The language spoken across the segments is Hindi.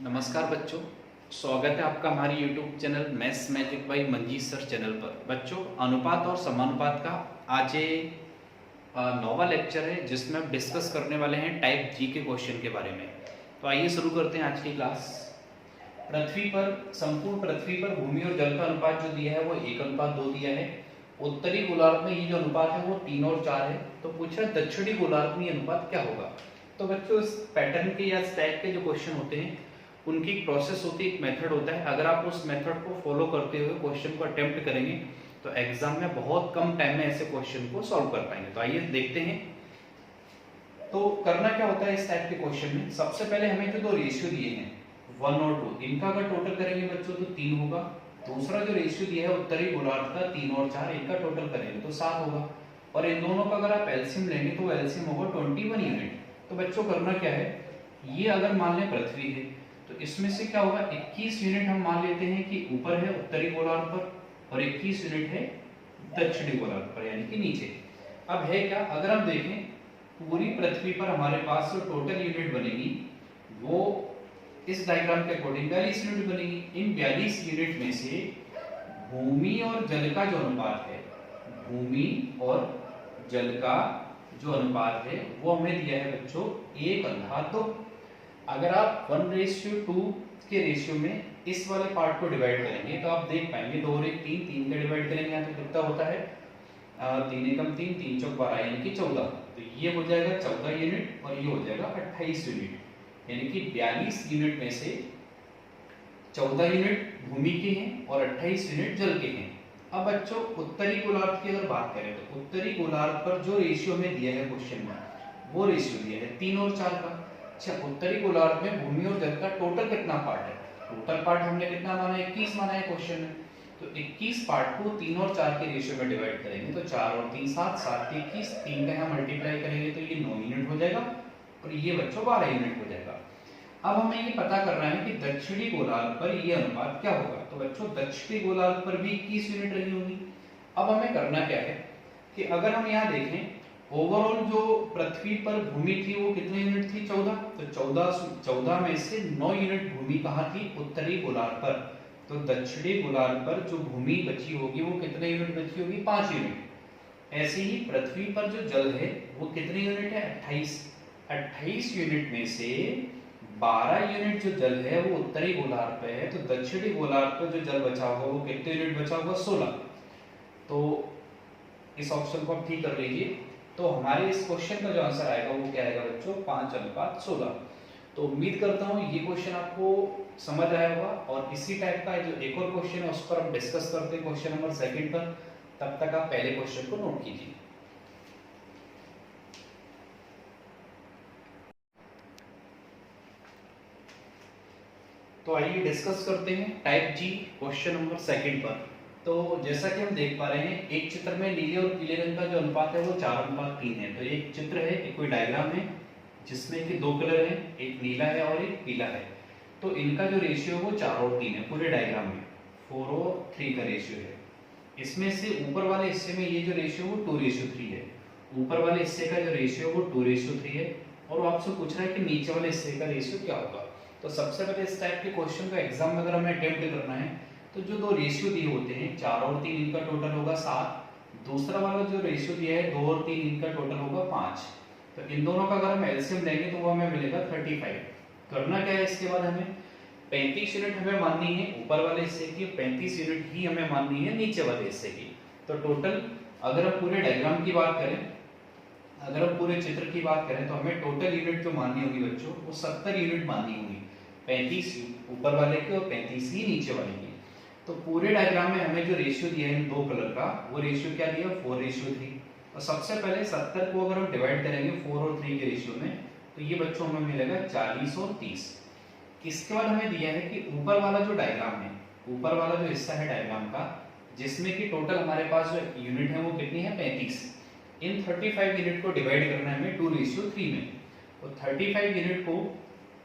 नमस्कार बच्चों, स्वागत है आपका हमारे YouTube channel maths magic by Manjeet sir channel पर। बच्चों, अनुपात और समानुपात का आज ये नौवा लेक्चर है जिसमें हम डिस्कस करने वाले हैं टाइप जी के क्वेश्चन के बारे में। तो आइए शुरू करते हैं आज की क्लास। पृथ्वी पर, संपूर्ण पृथ्वी पर भूमि और जल का अनुपात जो दिया है वो 1:2 दिया है। उत्तरी गोलार्ध में ये जो अनुपात है वो 3 और 4 है। तो पूछा दक्षिणी गोलार्ध में ये अनुपात क्या होगा। तो बच्चों, इस पैटर्न के या इस टाइप के जो क्वेश्चन होते हैं उनकी एक प्रोसेस होती है, एक मेथड होता है। अगर आप उस मेथड को फॉलो करते हुए क्वेश्चन को अटेम्प्ट करेंगे तो एग्जाम में बहुत कम टाइम में ऐसे क्वेश्चन को सॉल्व कर पाएंगे। तो आइए देखते हैं। तो करना क्या होता है इस टाइप के क्वेश्चन में, सबसे पहले हमें जो दो रेशियो दिए हैं 1 और 2, इनका अगर टोटल करेंगे बच्चों तो 3 होगा। दूसरा जो रेशियो दिया है उत्तरी गोलार्ध का 3 और 4, इनका टोटल करेंगे तो 7 होगा। और इन दोनों का अगर आप एलसीएम लेंगे तो एलसीएम होगा 21 यूनिट। तो बच्चों करना क्या है, ये अगर मान लें पृथ्वी है तो इसमें से क्या होगा, 21 यूनिट हम मान लेते हैं कि ऊपर है उत्तरी गोलार्ध पर और 21 यूनिट है दक्षिणी गोलार्ध पर, यानी कि नीचे। अब है क्या, अगर हम देखें पूरी पृथ्वी पर हमारे पास जो टोटल यूनिट बनेगी वो इस डायग्राम के अकॉर्डिंग 42 यूनिट बनेगी। इन 42 यूनिट में से भूमि और जल का जो अनुपात है, भूमि और जल का जो अनुपात है वो हमें दिया है बच्चों 1:2। अगर आप 1:2 के रेशियो में इस वाले पार्ट को डिवाइड करेंगे तो आप देख पाएंगे 2 और 1 3, 3 का डिवाइड करेंगे यहाँ तो कितना होता है 3 एकम 3, 3 चौक 12 यानी कि 14। तो ये हो जाएगा 14 यूनिट और ये हो जाएगा 28 यूनिट, यानी कि 42 यूनिट में से 14 यूनिट भूमि के हैं और 28 यूनिट जल के हैं। अब बच्चों उत्तरी गोलार्ध की अगर बात करें तो उत्तरी गोलार्ध पर जो रेशियो में दिया है क्वेश्चन में वो रेशियो दिया है 3 और 4 का। अच्छा, उत्तरी गोलार्ध में भूमि और जल का टोटल कितना पार्ट है, टोटल पार्ट हमने कितना माना है 21 माना है क्वेश्चन में। तो 21 पार्ट को 3 और 4 के रेशियो में डिवाइड करेंगे तो 4 और 3 7, 7 के 21, 3 का यहाँ मल्टीप्लाई करेंगे तो ये 9 यूनिट हो जाएगा और ये बच्चों 12 यूनिट हो जाएगा। अब हमें ये पता करना है कि दक्षिणी गोलार्ध पर ये अनुपात क्या होगा। तो बच्चों दक्षिणी गोलार्ध पर भी 21 यूनिट रही होगी। अब हमें करना क्या है कि अगर हम यहाँ देखें ओवरऑल जो पृथ्वी पर भूमि थी वो कितनी यूनिट थी 14। तो 14 में से 9 यूनिट भूमि कहाँ थी, उत्तरी गोलार्ध पर। तो दक्षिणी गोलार्ध पर जो भूमि बची होगी वो कितने यूनिट बची होगी, 5 यूनिट। ऐसे ही पृथ्वी पर जो जल है वो कितनी यूनिट है, 28 यूनिट में से 12 यूनिट जो जल है वो उत्तरी गोलार्ध पे है। तो दक्षिणी गोलार्ध पर जो जल बचा होगा वो कितने यूनिट बचा होगा, 16। तो इस ऑप्शन को आप ठीक कर लीजिए। तो हमारे इस क्वेश्चन का जो आंसर आएगा वो क्या आएगा बच्चों, 5:16। तो उम्मीद करता हूँ ये क्वेश्चन आपको समझ आया होगा और इसी टाइप का जो एक और क्वेश्चन है उस पर हम डिस्कस करते हैं क्वेश्चन नंबर 2 पर। तब तक आप पहले क्वेश्चन को नोट कीजिए। तो आइए डिस्कस करते हैं टाइप जी क्वेश्चन नंबर 2 पर। तो जैसा कि हम देख पा रहे हैं एक चित्र में नीले और पीले रंग का जो अनुपात है वो 4:3 है। तो एक चित्र है, एक कोई डायग्राम है जिसमें कि 2 कलर है, एक नीला है और एक पीला है। तो इनका जो रेशियो है वो 4 और 3 है पूरे डायग्राम में, 4 और 3 का रेशियो है। इसमें से ऊपर वाले हिस्से में ये जो रेशियो वो 2:3 है, ऊपर वाले हिस्से का जो रेशियो वो 2:3 है। और वो आपसे पूछ रहा है कि नीचे वाले हिस्से का रेशियो क्या होगा। तो सबसे पहले इस टाइप के क्वेश्चन को एग्जाम में अगर हमें अटेम्प्ट करना है तो जो दो रेशियो दिए होते हैं 4 और 3 इनका टोटल होगा 7। दूसरा वाला जो रेशियो दिया है 2 और 3 इनका टोटल होगा 5। तो इन दोनों का अगर हम एलसीएम लेंगे तो वो हमें मिलेगा 35। करना क्या है, इसके बाद हमें 35 यूनिट हमें माननी है ऊपर वाले हिस्से की, 35 यूनिट ही हमें माननी है नीचे वाले हिस्से की। तो टोटल अगर हम पूरे डायग्राम की बात करें, अगर हम पूरे चित्र की बात करें तो हमें टोटल यूनिट जो माननी होगी बच्चों वो 70 यूनिट माननी होगी, 35 ऊपर वाले की और 35 ही नीचे वाले की। तो पूरे डायग्राम में हमें जो रेशियो दिया है इन 2 कलर का वो रेशियो क्या दिया, 4:3। और सबसे पहले 70 को अगर हम डिवाइड करेंगे 4 और 3 के रेशियो में तो ये बच्चों हमें मिलेगा 40 और 30। इसके बाद हमें दिया है कि ऊपर वाला जो डायग्राम है, ऊपर वाला जो हिस्सा है डायग्राम का जिसमें कि टोटल हमारे पास जो यूनिट है वो कितनी है 35। इन 35 यूनिट को डिवाइड करना है हमें 2:3 में। तो 35 यूनिट को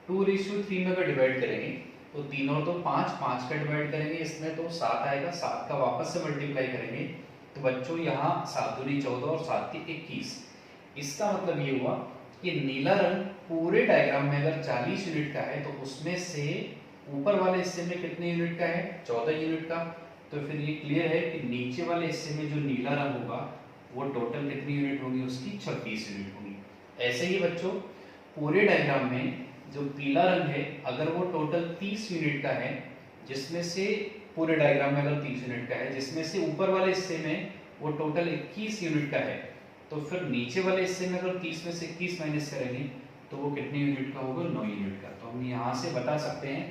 2:3 में अगर डिवाइड करेंगे तो 3 और 2 5, 5 का डिवाइड करेंगे इसमें तो 7 आएगा, 7 का वापस से मल्टीप्लाई करेंगे तो बच्चों यहाँ 7 दूनी 14 और 7 की 21। इसका मतलब ये हुआ कि नीला रंग पूरे डायग्राम में अगर 40 यूनिट का है तो उसमें से ऊपर वाले हिस्से में कितने यूनिट का है, 14 यूनिट का। तो फिर ये क्लियर है कि नीचे वाले हिस्से में जो नीला रंग होगा वो टोटल कितनी यूनिट होगी, उसकी 26 यूनिट होगी। ऐसे ही बच्चों पूरे डायग्राम में जो पीला रंग है अगर वो टोटल 30 यूनिट का है, जिसमें से पूरे डायग्राम में अगर 30 यूनिट का है, जिसमें से ऊपर वाले हिस्से में वो टोटल 21 यूनिट का है, तो फिर नीचे वाले हिस्से में अगर 30 में से 21 माइनस करेंगे तो वो कितने यूनिट का होगा, 9 यूनिट का। तो हम यहाँ से बता सकते हैं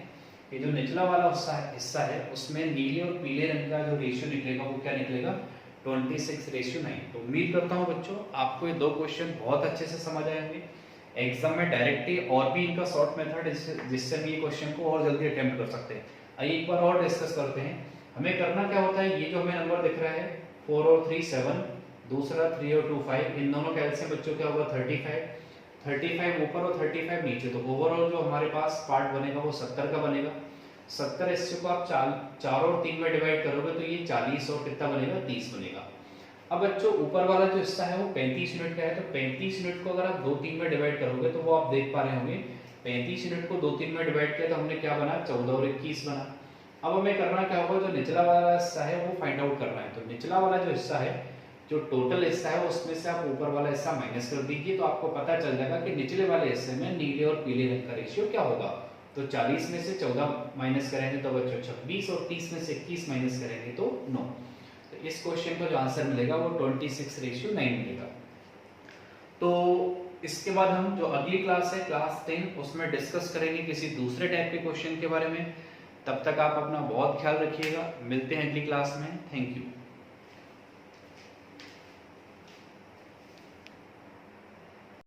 कि जो निचला वाला हिस्सा है उसमें नीले और पीले रंग का जो रेशियो निकलेगा वो क्या निकलेगा, 26:9। तो उम्मीद करता हूँ बच्चों आपको ये दो क्वेश्चन बहुत अच्छे से समझ आए होंगे। एग्जाम में डायरेक्टली और भी इनका शॉर्ट मेथड जिससे भी ये क्वेश्चन को और जल्दी अटेम्प्ट कर सकते हैं। आइए एक बार और डिस्कस करते हैं। हमें करना क्या होता है, ये जो हमें नंबर दिख रहा है 4 और 3 7, दूसरा 3 और 2 5, इन दोनों का एलसीएम बच्चों क्या होगा 35 ऊपर और 35 नीचे। तो ओवरऑल जो हमारे पास पार्ट बनेगा वो 70 का बनेगा। 70 हिस्से को आप 4 और 3 में डिवाइड करोगे तो ये 40 और कितना बनेगा, 30 बनेगा। अब बच्चों ऊपर वाला जो हिस्सा है वो 35 यूनिट का है, तो 35 यूनिट को अगर आप 2 3 में डिवाइड करोगे तो वो आप देख पा रहे होंगे 35 यूनिट को 2 3 में डिवाइड किया तो हमने क्या बना, 14 और 21 बना। अब हमें करना क्या होगा, जो निचला वाला हिस्सा है वो फाइंड आउट करना है। तो निचला वाला जो हिस्सा है, जो टोटल हिस्सा है उसमें से आप ऊपर वाला हिस्सा माइनस कर दीजिए, तो आपको पता चल जाएगा कि निचले वाले हिस्से में नीले और पीले रंग का रेशियो क्या होगा। तो 40 में से 14 माइनस करेंगे तो बच्चों 26, और 30 में से 21 माइनस करेंगे तो 9। तो इस क्वेश्चन का जो आंसर मिलेगा वो 26:9 मिलेगा। तो इसके बाद हम जो अगली क्लास है क्लास 10 उसमें डिस्कस करेंगे किसी दूसरे टाइप के क्वेश्चन के बारे में। तब तक आप अपना बहुत ख्याल रखिएगा, मिलते हैं अगली क्लास में। Thank you.